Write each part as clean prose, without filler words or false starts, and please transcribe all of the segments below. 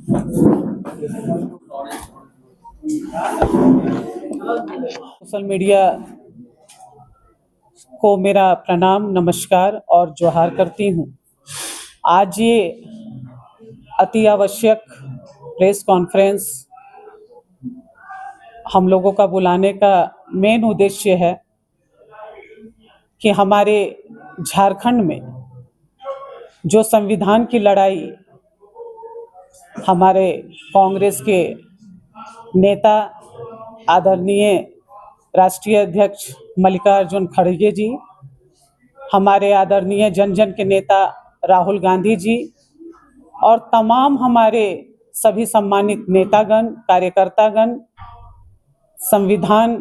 Social media को मेरा प्रणाम, नमस्कार और जोहार करती हूँ। आज ये अति आवश्यक प्रेस कॉन्फ्रेंस हम लोगों का बुलाने का मेन उद्देश्य है कि हमारे झारखंड में जो संविधान की लड़ाई हमारे कांग्रेस के नेता आदरणीय राष्ट्रीय अध्यक्ष मल्लिकार्जुन खड़गे जी, हमारे आदरणीय जन जन के नेता राहुल गांधी जी और तमाम हमारे सभी सम्मानित नेतागण, कार्यकर्तागण संविधान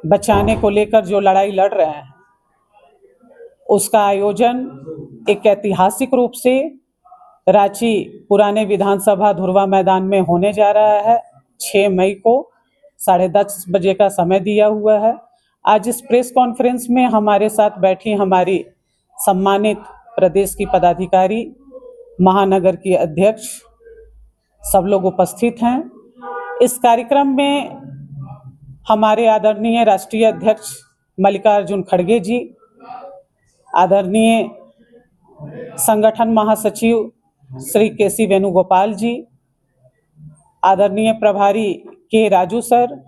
बचाने को लेकर जो लड़ाई लड़ रहे हैं, उसका आयोजन एक ऐतिहासिक रूप से रांची पुराने विधानसभा धुरवा मैदान में होने जा रहा है। 6 मई को 10:30 बजे का समय दिया हुआ है। आज इस प्रेस कॉन्फ्रेंस में हमारे साथ बैठी हमारी सम्मानित प्रदेश की पदाधिकारी, महानगर की अध्यक्ष, सब लोग उपस्थित हैं। इस कार्यक्रम में हमारे आदरणीय राष्ट्रीय अध्यक्ष मल्लिकार्जुन खड़गे जी, आदरणीय संगठन महासचिव श्री केसी वेणुगोपाल जी, आदरणीय प्रभारी के राजू सर,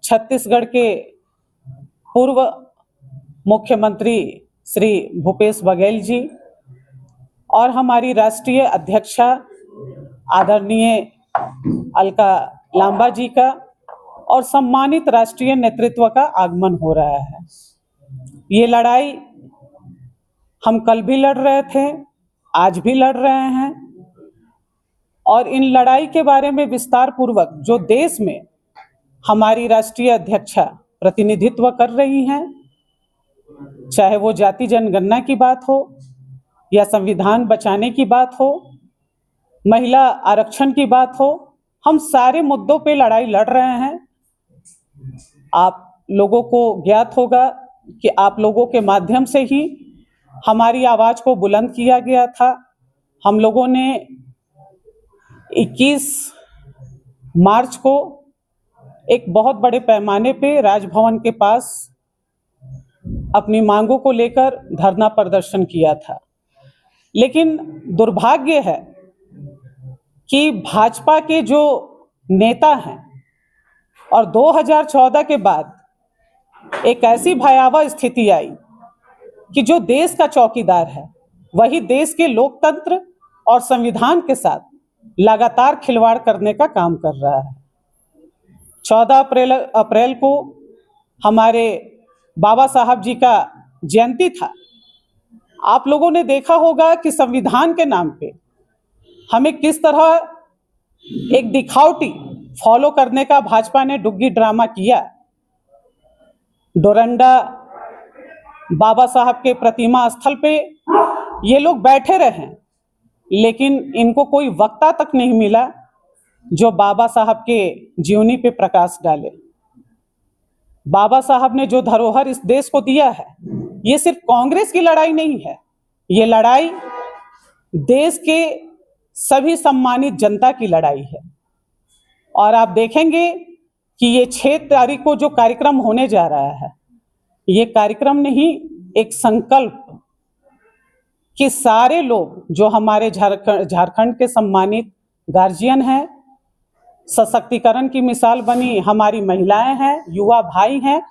छत्तीसगढ़ के पूर्व मुख्यमंत्री श्री भूपेश बघेल जी और हमारी राष्ट्रीय अध्यक्षा आदरणीय अलका लांबा जी का और सम्मानित राष्ट्रीय नेतृत्व का आगमन हो रहा है। ये लड़ाई हम कल भी लड़ रहे थे, आज भी लड़ रहे हैं और इन लड़ाई के बारे में विस्तार पूर्वक जो देश में हमारी राष्ट्रीय अध्यक्षा प्रतिनिधित्व कर रही हैं, चाहे वो जाति जनगणना की बात हो या संविधान बचाने की बात हो, महिला आरक्षण की बात हो, हम सारे मुद्दों पे लड़ाई लड़ रहे हैं। आप लोगों को ज्ञात होगा कि आप लोगों के माध्यम से ही हमारी आवाज़ को बुलंद किया गया था। हम लोगों ने 21 मार्च को एक बहुत बड़े पैमाने पे राजभवन के पास अपनी मांगों को लेकर धरना प्रदर्शन किया था। लेकिन दुर्भाग्य है कि भाजपा के जो नेता हैं और 2014 के बाद एक ऐसी भयावह स्थिति आई कि जो देश का चौकीदार है वही देश के लोकतंत्र और संविधान के साथ लगातार खिलवाड़ करने का काम कर रहा है। 14 अप्रैल को हमारे बाबा साहब जी का जयंती था। आप लोगों ने देखा होगा कि संविधान के नाम पे हमें किस तरह एक दिखावटी फॉलो करने का भाजपा ने डुग्गी ड्रामा किया। डोरंडा बाबा साहब के प्रतिमा स्थल पे ये लोग बैठे रहे, लेकिन इनको कोई वक्ता तक नहीं मिला जो बाबा साहब के जीवनी पे प्रकाश डाले। बाबा साहब ने जो धरोहर इस देश को दिया है, ये सिर्फ कांग्रेस की लड़ाई नहीं है, ये लड़ाई देश के सभी सम्मानित जनता की लड़ाई है। और आप देखेंगे कि ये 6 तारीख को जो कार्यक्रम होने जा रहा है, ये कार्यक्रम नहीं, एक संकल्प कि सारे लोग जो हमारे झारखंड के सम्मानित गार्जियन हैं, सशक्तिकरण की मिसाल बनी हमारी महिलाएं हैं, युवा भाई हैं,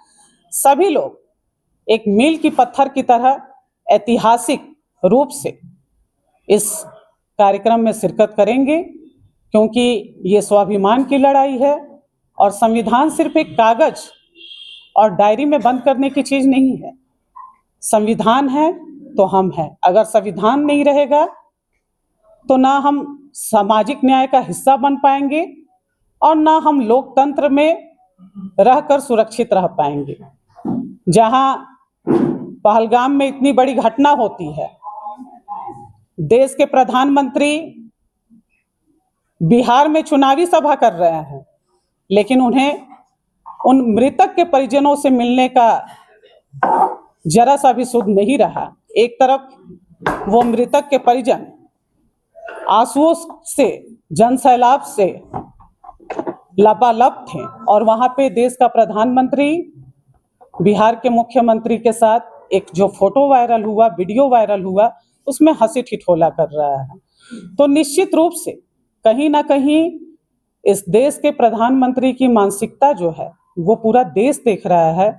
सभी लोग एक मील की पत्थर की तरह ऐतिहासिक रूप से इस कार्यक्रम में शिरकत करेंगे, क्योंकि ये स्वाभिमान की लड़ाई है और संविधान सिर्फ एक कागज और डायरी में बंद करने की चीज नहीं है। संविधान है तो हम हैं। अगर संविधान नहीं रहेगा तो ना हम सामाजिक न्याय का हिस्सा बन पाएंगे और ना हम लोकतंत्र में रहकर सुरक्षित रह पाएंगे। जहां पहलगाम में इतनी बड़ी घटना होती है, देश के प्रधानमंत्री बिहार में चुनावी सभा कर रहे हैं, लेकिन उन्हें उन मृतक के परिजनों से मिलने का जरा सा भी सुध नहीं रहा। एक तरफ वो मृतक के परिजन आंसुओं से, जन सैलाब से लबालब थे और वहां पे देश का प्रधानमंत्री बिहार के मुख्यमंत्री के साथ एक जो फोटो वायरल हुआ, वीडियो वायरल हुआ, उसमें हंसी ठिठोला कर रहा है। तो निश्चित रूप से कहीं ना कहीं इस देश के प्रधानमंत्री की मानसिकता जो है वो पूरा देश देख रहा है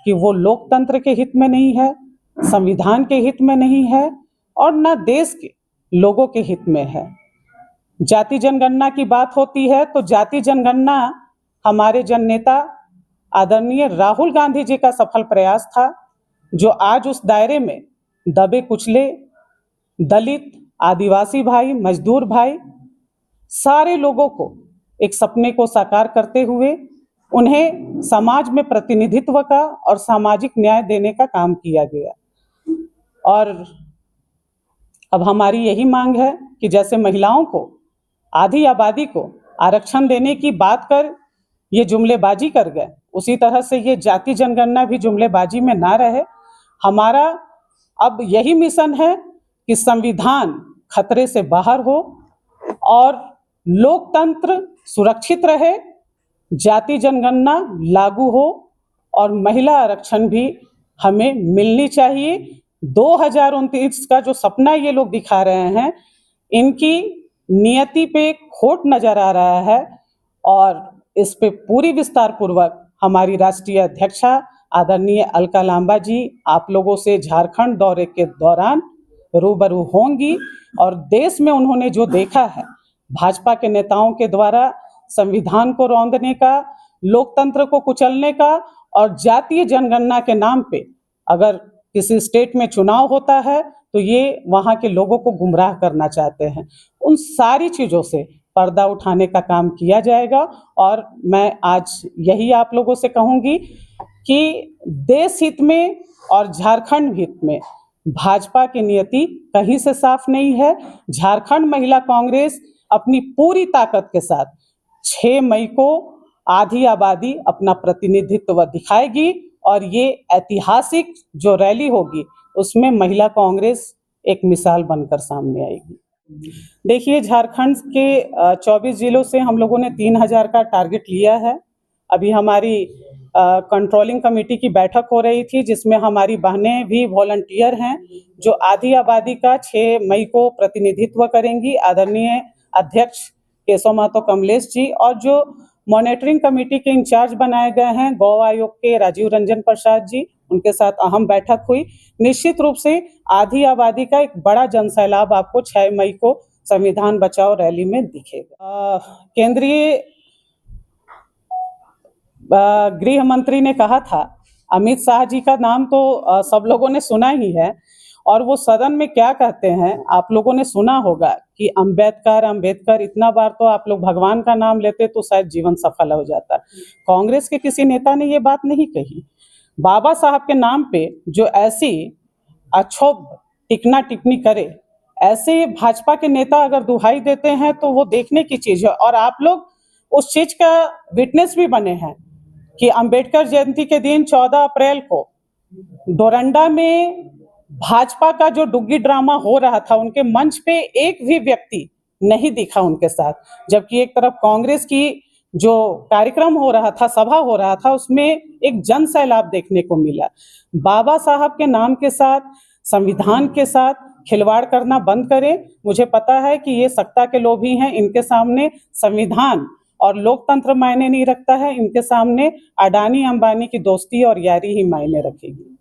कि वो लोकतंत्र के हित में नहीं है, संविधान के हित में नहीं है और न देश के लोगों के हित में है। जाति जनगणना की बात होती है तो जाति जनगणना हमारे जननेता आदरणीय राहुल गांधी जी का सफल प्रयास था, जो आज उस दायरे में दबे कुचले दलित, आदिवासी भाई, मजदूर भाई, सारे लोगों को एक सपने को साकार करते हुए उन्हें समाज में प्रतिनिधित्व का और सामाजिक न्याय देने का काम किया गया। और अब हमारी यही मांग है कि जैसे महिलाओं को, आधी आबादी को आरक्षण देने की बात कर ये जुमलेबाजी कर गए, उसी तरह से ये जाति जनगणना भी जुमलेबाजी में ना रहे। हमारा अब यही मिशन है कि संविधान खतरे से बाहर हो और लोकतंत्र सुरक्षित रहे, जाति जनगणना लागू हो और महिला आरक्षण भी हमें मिलनी चाहिए। 2029 का जो सपना ये लोग दिखा रहे हैं, इनकी नियति पे खोट नजर आ रहा है और इस पे पूरी विस्तार पूर्वक हमारी राष्ट्रीय अध्यक्षा आदरणीय अलका लांबा जी आप लोगों से झारखंड दौरे के दौरान रूबरू होंगी और देश में उन्होंने जो देखा है भाजपा के नेताओं के द्वारा संविधान को रौंदने का, लोकतंत्र को कुचलने का और जातीय जनगणना के नाम पे अगर किसी स्टेट में चुनाव होता है तो ये वहाँ के लोगों को गुमराह करना चाहते हैं। उन सारी चीज़ों से पर्दा उठाने का काम किया जाएगा और मैं आज यही आप लोगों से कहूँगी कि देश हित में और झारखंड हित में भाजपा की नियति कहीं से साफ नहीं है। झारखंड महिला कांग्रेस अपनी पूरी ताकत के साथ 6 मई को आधी आबादी अपना प्रतिनिधित्व दिखाएगी और ये ऐतिहासिक जो रैली होगी उसमें महिला कांग्रेस एक मिसाल बनकर सामने आएगी। देखिए, झारखंड के 24 जिलों से हम लोगों ने 3000 का टारगेट लिया है। अभी हमारी कंट्रोलिंग कमेटी की बैठक हो रही थी जिसमें हमारी बहनें भी वॉलंटियर हैं जो आधी आबादी का 6 मई को प्रतिनिधित्व करेंगी। आदरणीय अध्यक्ष केशव महतो कमलेश जी और जो मॉनिटरिंग कमेटी के इंचार्ज बनाए गए हैं गौ आयोग के राजीव रंजन प्रसाद जी, उनके साथ अहम बैठक हुई। निश्चित रूप से आधी आबादी का एक बड़ा जनसैलाब आपको 6 मई को संविधान बचाओ रैली में दिखेगा। केंद्रीय गृह मंत्री ने कहा था, अमित शाह जी का नाम तो सब लोगों ने सुना ही है और वो सदन में क्या कहते हैं आप लोगों ने सुना होगा कि अंबेडकर अंबेडकर, इतना बार तो आप लोग भगवान का नाम लेते तो शायद जीवन सफल हो जाता। कांग्रेस के किसी नेता ने ये बात नहीं कही। बाबा साहब के नाम पे जो ऐसी अक्षोभ टिकना टिप्पणी करे, ऐसे भाजपा के नेता अगर दुहाई देते हैं तो वो देखने की चीज है। और आप लोग उस चीज का विटनेस भी बने हैं कि अंबेडकर जयंती के दिन 14 अप्रैल को डोरंडा में भाजपा का जो डुग्गी ड्रामा हो रहा था, उनके मंच पे एक भी व्यक्ति नहीं दिखा उनके साथ, जबकि एक तरफ कांग्रेस की जो कार्यक्रम हो रहा था, सभा हो रहा था, उसमें एक जन सैलाब देखने को मिला। बाबा साहब के नाम के साथ, संविधान के साथ खिलवाड़ करना बंद करें। मुझे पता है कि ये सत्ता के लोभी हैं, इनके सामने संविधान और लोकतंत्र मायने नहीं रखता है, इनके सामने अडानी अंबानी की दोस्ती और यारी ही मायने रखेगी।